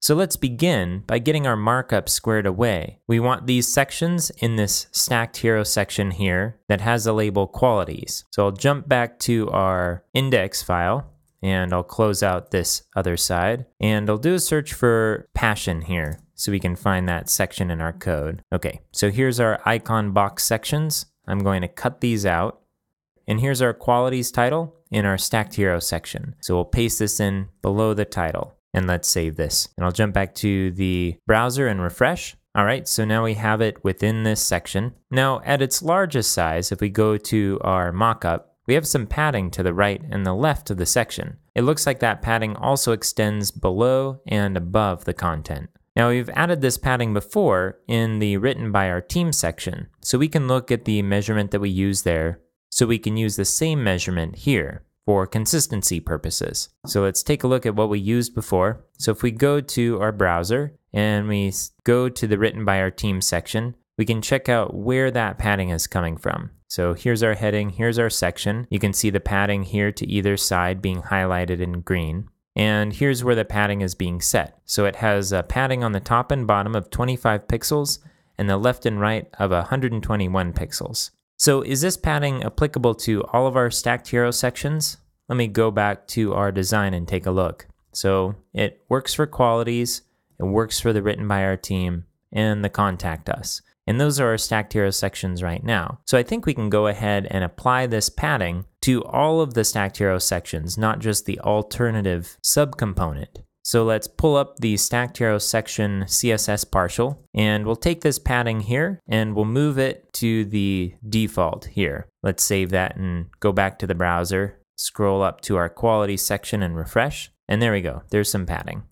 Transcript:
So let's begin by getting our markup squared away. We want these sections in this stacked hero section here that has the label qualities. So I'll jump back to our index file and I'll close out this other side and I'll do a search for passion here so we can find that section in our code. Okay, so here's our icon box sections. I'm going to cut these out. And here's our qualities title in our stacked hero section. So we'll paste this in below the title. And let's save this. And I'll jump back to the browser and refresh. All right, so now we have it within this section. Now at its largest size, if we go to our mockup, we have some padding to the right and the left of the section. It looks like that padding also extends below and above the content. Now we've added this padding before in the written by our team section. So we can look at the measurement that we use there. So we can use the same measurement here for consistency purposes. So let's take a look at what we used before. So if we go to our browser and we go to the written by our team section, we can check out where that padding is coming from. So here's our heading, here's our section. You can see the padding here to either side being highlighted in green. And here's where the padding is being set. So it has a padding on the top and bottom of 25 pixels and the left and right of 121 pixels. So is this padding applicable to all of our stacked hero sections? Let me go back to our design and take a look. So it works for qualities, it works for the written by our team, and the contact us. And those are our stacked hero sections right now. So I think we can go ahead and apply this padding to all of the stacked hero sections, not just the alternative subcomponent. So let's pull up the stacked hero section CSS partial, and we'll take this padding here and we'll move it to the default here. Let's save that and go back to the browser, scroll up to our quality section and refresh. And there we go, there's some padding.